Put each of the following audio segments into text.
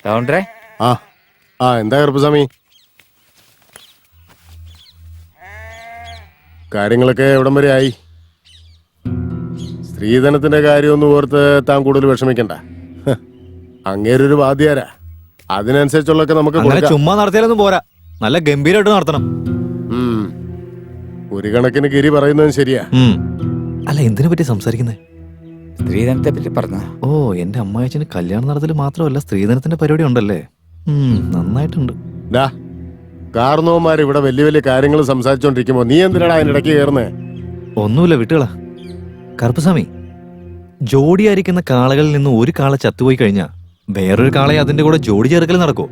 കൗണ്ടറേ ആ ആ എന്താ കറുപ്പസ്വാമി, കാര്യങ്ങളൊക്കെ എവിടം വരെ ആയി? സ്ത്രീധനത്തിന്റെ കാര്യമൊന്നും ഓർത്ത് താൻ കൂടുതൽ വിഷമിക്കണ്ട. അങ്ങേരൊരു വാദ്യാരാ, അതിനനുസരിച്ചുള്ളൊക്കെ നമുക്ക് കൊടുക്കാം. ചുമ്മാ നടത്തിയാലൊന്നും പോരാ, നല്ല ഗംഭീരമായിട്ട് നടത്തണം. ഒരു കണക്കിന് ഗിരി പറയുന്നതും ശരിയാ. അല്ല, എന്തിനെ പറ്റി സംസാരിക്കുന്നേ? സ്ത്രീധനത്തെ പറ്റി പറഞ്ഞ. ഓ, എന്റെ അമ്മായച്ചന് കല്യാണം നടത്തൽ മാത്രമല്ല, സ്ത്രീധനത്തിന്റെ പരിപാടി ഉണ്ടല്ലേ. നന്നായിട്ടുണ്ട്. കാർന്നോമാർ ഇവിടെ വലിയ വലിയ കാര്യങ്ങൾ സംസാരിച്ചോണ്ടിരിക്കുമ്പോ നീ എന്തിനാണ് അതിനിടയ്ക്ക് കയറുന്നേ? ഒന്നുമില്ല, വിട്ടുകളാ. കറുപ്പസ്വാമി, ജോഡിയായിരിക്കുന്ന കാളകളിൽ നിന്ന് ഒരു കാള ചത്തുപോയി കഴിഞ്ഞാ വേറൊരു കാളയെ അതിന്റെ കൂടെ ജോഡി ചേർക്കൽ നടക്കോ?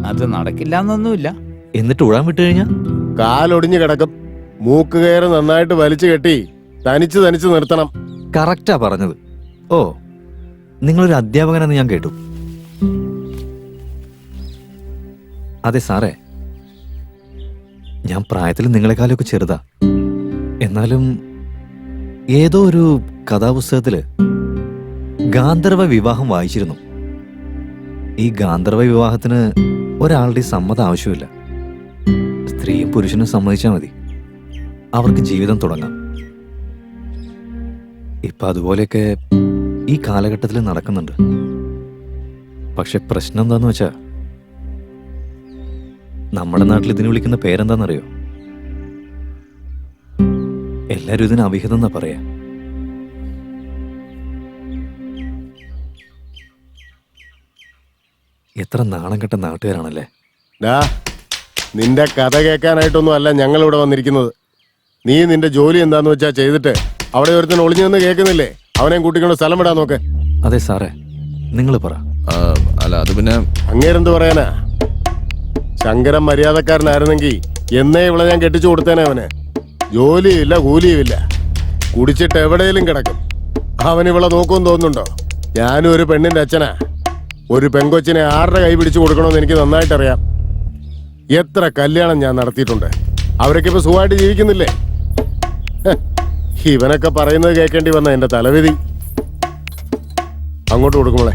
അത് നടക്കില്ല എന്നൊന്നുമില്ല. എന്നിട്ട് ഉഴാൻ വിട്ടു കഴിഞ്ഞാ കാലൊടിഞ്ഞു കിടക്കും. മൂക്ക് കയറ് നന്നായിട്ട് വലിച്ചു കെട്ടി തനിച്ച് തനിച്ച് നിർത്തണം. കറക്റ്റാ പറഞ്ഞത്. ഓ, നിങ്ങളൊരു അധ്യാപകനെന്ന് ഞാൻ കേട്ടു. അതെ സാറേ, ഞാൻ പ്രായത്തിൽ നിങ്ങളെക്കാളൊക്കെ ചെറുതാ. എന്നാലും ഏതോ ഒരു കഥാപുസ്തകത്തില് ഗാന്ധർവ വിവാഹം വായിച്ചിരുന്നു. ഈ ഗാന്ധർവ വിവാഹത്തിന് ഒരാളുടെ സമ്മതം ആവശ്യമില്ല. സ്ത്രീയും പുരുഷനും സമ്മതിച്ചാൽ മതി, അവർക്ക് ജീവിതം തുടങ്ങാം. ഇപ്പൊ അതുപോലെയൊക്കെ ഈ കാലഘട്ടത്തിൽ നടക്കുന്നുണ്ട്. പക്ഷെ പ്രശ്നം എന്താന്ന് വെച്ചാ, നമ്മുടെ നാട്ടിൽ ഇതിന് വിളിക്കുന്ന പേരെന്താന്നറിയോ? എല്ലാരും ഇതിന് അവിഹിതം എന്നാ പറയാ. എത്ര നാണം കെട്ട നാട്ടുകാരാണല്ലേ. നിന്റെ കഥ കേൾക്കാനായിട്ടൊന്നും അല്ല ഞങ്ങൾ ഇവിടെ വന്നിരിക്കുന്നത്. നീ നിന്റെ ജോലി എന്താന്ന് വെച്ചാ ചെയ്തിട്ട് അവിടെ ഒരുത്തൻ ഒളിഞ്ഞു നിന്ന് കേൾക്കുന്നില്ലേ, അവനെയും കൂട്ടിക്കൊണ്ട് സ്ഥലം വിടാൻ നോക്ക്. അതെ സാറേ, നിങ്ങൾ പറ. അല്ല, അത് പിന്നെ അങ്ങേരെന്ത് പറയാനാ? ശങ്കരൻ മര്യാദക്കാരനായിരുന്നെങ്കിൽ എന്നേ ഇവിടെ ഞാൻ കെട്ടിച്ചു കൊടുത്തേനെ. അവന് ജോലിയില്ല, കൂലിയുമില്ല, കുടിച്ചിട്ട് എവിടെയെങ്കിലും കിടക്കും. അവൻ ഇവിടെ നോക്കുമെന്ന് തോന്നുന്നുണ്ടോ? ഞാനും ഒരു പെണ്ണിന്റെ അച്ഛനാ. ഒരു പെങ്കൊച്ചിനെ ആരുടെ കൈ പിടിച്ചു കൊടുക്കണമെന്ന് എനിക്ക് നന്നായിട്ടറിയാം. എത്ര കല്യാണം ഞാൻ നടത്തിയിട്ടുണ്ട്. അവരൊക്കെ ഇപ്പൊ സുഖമായിട്ട് ജീവിക്കുന്നില്ലേ? ഇവനൊക്കെ പറയുന്നത് കേൾക്കേണ്ടി വന്ന എന്റെ തലവിധി. അങ്ങോട്ട് കൊടുക്കുമ്പോളെ.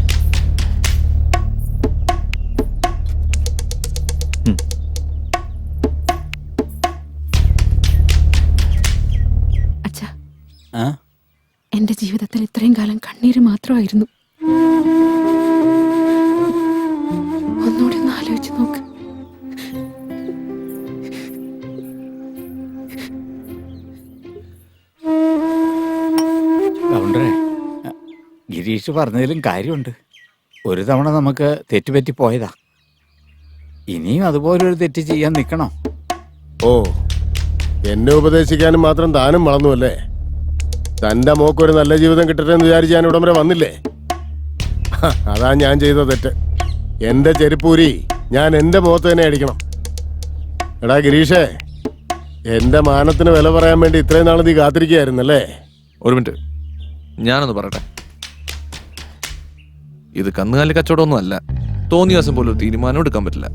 അച്ഛാ, എന്റെ ജീവിതത്തിൽ ഇത്രയും കാലം കണ്ണീര് മാത്രമായിരുന്നു. ഒന്നുകൂടി ഒന്ന് ആലോചിച്ച് നോക്ക്. കൗണ്ടറേ, ഗിരീഷ് പറഞ്ഞതിലും കാര്യമുണ്ട്. ഒരു തവണ നമുക്ക് തെറ്റുപറ്റി പോയതാ. ഇനിയും അതുപോലൊരു തെറ്റ് ചെയ്യാൻ നിൽക്കണോ? ഓ, എന്നെ ഉപദേശിക്കാനും മാത്രം താനും വളർന്നുവല്ലേ. തന്റെ മോക്കൊരു നല്ല ജീവിതം കിട്ടട്ടെ എന്ന് വിചാരിച്ച് ഞാൻ ഇവിടം വരെ വന്നില്ലേ? അതാ ഞാൻ ചെയ്ത തെറ്റ്. എന്റെ ചെരുപ്പൂരി ഞാൻ എന്റെ മുഖത്ത് തന്നെ അടിക്കണം. എടാ ഗിരീഷേ, എന്റെ മാനത്തിന് വില പറയാൻ വേണ്ടി ഇത്രയും നാൾ നീ കാത്തിരിക്കുകയായിരുന്നല്ലേ? ഒരു മിനിറ്റ്, ഞാനൊന്ന് പറയട്ടെ. ഇത് കന്നുകാലി കച്ചവടമൊന്നും അല്ല. തോന്നിയ ദിവസം പോലും ഒരു തീരുമാനം എടുക്കാൻ പറ്റില്ല.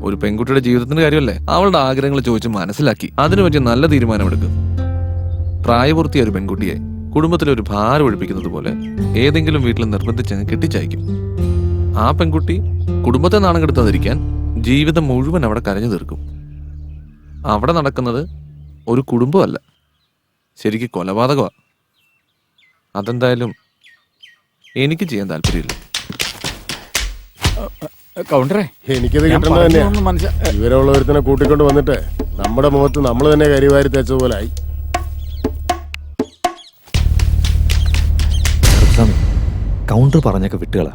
ഒരു പെൺകുട്ടിയുടെ ജീവിതത്തിന്റെ കാര്യമല്ലേ, അവളുടെ ആഗ്രഹങ്ങൾ ചോദിച്ച് മനസ്സിലാക്കി അതിനു പറ്റിയ നല്ല തീരുമാനമെടുക്കും. പ്രായപൂർത്തിയായ ഒരു പെൺകുട്ടിയെ കുടുംബത്തിലെ ഒരു ഭാരം ഒഴിപ്പിക്കുന്നത് പോലെ ഏതെങ്കിലും വീട്ടിൽ നിർബന്ധിച്ചങ്ങ് കെട്ടിച്ചയക്കും. ആ പെൺകുട്ടി കുടുംബത്തെ നാണം കെടുത്താതിരിക്കാൻ ജീവിതം മുഴുവൻ അവിടെ കരഞ്ഞു തീർക്കും. അവിടെ നടക്കുന്നത് ഒരു കുടുംബമല്ല, ശരിക്കും കൊലപാതകമാണ്. അതെന്തായാലും എനിക്ക് ചെയ്യാൻ താല്പര്യമില്ല. കൗണ്ടറേ, എനിക്കിത് കിട്ടേണ്ടത് തന്നെയാ. ഇവരുള്ള ഒരുത്തിനെ കൂട്ടിക്കൊണ്ട് വന്നിട്ട് നമ്മുടെ മുഖത്ത് നമ്മൾ തന്നെ കരിവാരി തേച്ചതുപോലെ ആയി. കൗണ്ടർ പറഞ്ഞൊക്കെ വിട്ടുകളാ.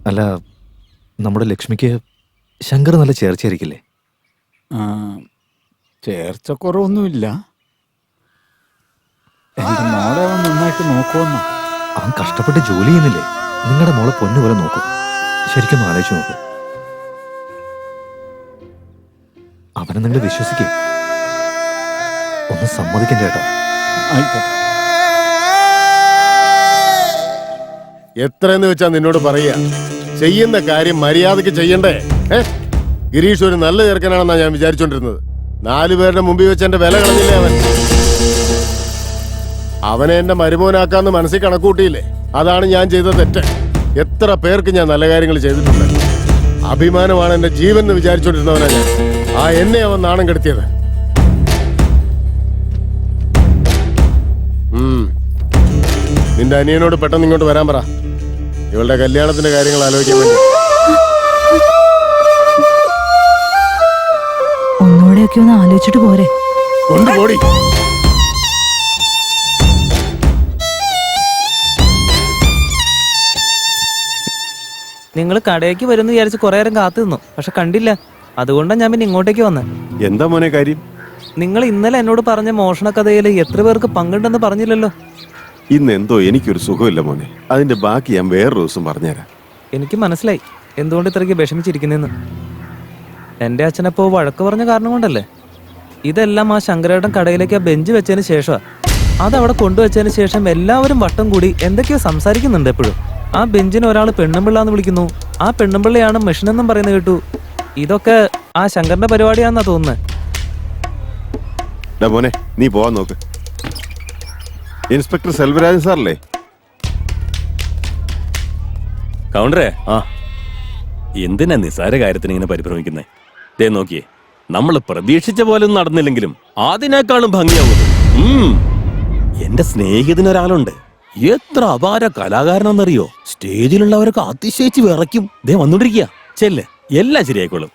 അല്ല, നമ്മുടെ ലക്ഷ്മിക്ക് ശങ്കർ നല്ല ചേർച്ചയായിരിക്കില്ലേ? ചേർച്ചക്കുറവൊന്നുമില്ല. എന്റെ മോളെ അവൻ നന്നായിട്ട് നോക്കുമെന്നോ? അവൻ കഷ്ടപ്പെട്ട് ജോലി ചെയ്യുന്നില്ലേ? നിങ്ങളുടെ മോളെ പൊന്നുപോലെ നോക്കും. ശരിക്കും ആലോചിച്ച് നോക്ക്. അവനെ നിങ്ങൾ വിശ്വസിക്കേ. ഒന്ന് സമ്മതിക്കണ്ട ചേട്ടാ. ആയിക്കോട്ടെ. എത്രയെന്ന് വെച്ചാ നിന്നോട് പറയാ, ചെയ്യുന്ന കാര്യം മര്യാദക്ക് ചെയ്യണ്ടേ? ഗിരീഷ് ഒരു നല്ല ചെറുക്കനാണെന്നാ ഞാൻ വിചാരിച്ചോണ്ടിരുന്നത്. 4 പേരുടെ മുമ്പിൽ വെച്ച് എന്റെ വില കളഞ്ഞില്ലേ അവൻ? അവനെ എന്റെ മരുമോനാക്കാന്ന് മനസ്സിൽ കണക്കൂട്ടിയില്ലേ? അതാണ് ഞാൻ ചെയ്ത തെറ്റ്. എത്ര പേർക്ക് ഞാൻ നല്ല കാര്യങ്ങൾ ചെയ്തിട്ടുണ്ട്. അഭിമാനമാണ് എന്റെ ജീവൻ എന്ന് വിചാരിച്ചോണ്ടിരുന്നവനാ ഞാൻ. ആ എന്നെ അവൻ നാണം കെടുത്തിയത്. നിന്റെ അനിയനോട് പെട്ടെന്ന് ഇങ്ങോട്ട് വരാൻ പറ. ഇവളുടെ കല്യാണത്തിന്റെ കാര്യങ്ങൾ ആലോചിക്കാൻ വേണ്ടി. ഒന്നുകൂടെയൊക്കെ ഒന്ന് ആലോചിച്ചിട്ട് പോരെ. കൊണ്ടുപോടി. നിങ്ങൾ കടയ്ക്ക് വരുമെന്ന് വിചാരിച്ച് കുറെ നേരം കാത്തു നിന്നു, പക്ഷെ കണ്ടില്ല. അതുകൊണ്ടാണ് ഞാൻ പിന്നെ ഇങ്ങോട്ടേക്ക് വന്നത്. എന്താ മോനെ കാര്യം? നിങ്ങൾ ഇന്നലെ എന്നോട് പറഞ്ഞ മോഷണ കഥയിൽ എത്ര പേർക്ക് പങ്കുണ്ടെന്ന് പറഞ്ഞില്ലല്ലോ. ഇന്ന് എന്തോ എനിക്കൊരു സുഖമില്ല മോനെ. അതിന്റെ ബാക്കി ഞാൻ വേറൊരു ദിവസം പറഞ്ഞുതരാം. എനിക്ക് മനസ്സിലായി എന്തുകൊണ്ട് ഇത്രയ്ക്ക് വിഷമിച്ചിരിക്കുന്നെന്ന്. എൻ്റെ അച്ഛനപ്പോ വഴക്ക് പറഞ്ഞ കാരണം കൊണ്ടല്ലേ. ഇതെല്ലാം ആ ശങ്കരേട്ടൻ കടയിലേക്ക് ആ ബെഞ്ച് വെച്ചതിന് ശേഷമാണ്. അതവിടെ കൊണ്ടുവച്ചതിന് ശേഷം എല്ലാവരും വട്ടം കൂടി എന്തൊക്കെയോ സംസാരിക്കുന്നുണ്ട് എപ്പോഴും. ആ ബെഞ്ചിന് ഒരാൾ പെണ്ണുമ്പിള്ളാന്ന് വിളിക്കുന്നു. ആ പെണ്ണുമ്പിള്ളയാണ് മെഷീനെന്നും പറയുന്നത് കേട്ടു. ഇതൊക്കെ ആ ശങ്കറിന്റെ പരിപാടിയാണെന്നാ തോന്നുന്നത്. മോനെ നീ പോവാൻ നോക്ക്. ഇൻസ്പെക്ടർ സെൽവരാജൻ സാറല്ലേ? കൗണ്ടറേ, എന്തിനാ നിസാര കാര്യത്തിന് ഇങ്ങനെ പരിഭ്രമിക്കുന്നേ? ദേ നോക്കിയേ, നമ്മൾ പ്രതീക്ഷിച്ച പോലെ ഒന്നും നടന്നില്ലെങ്കിലും അതിനേക്കാളും ഭംഗിയാവുന്നു. എന്റെ സ്നേഹിതനൊരാളുണ്ട്, എത്ര അപാര കലാകാരനെന്നറിയോ? സ്റ്റേജിലുള്ളവരൊക്കെ അതിശയിച്ച് വിറയ്ക്കും. ദേ വന്നോണ്ടിരിക്കുക. ചെല്ല്, എല്ലാം ശരിയായിക്കോളും.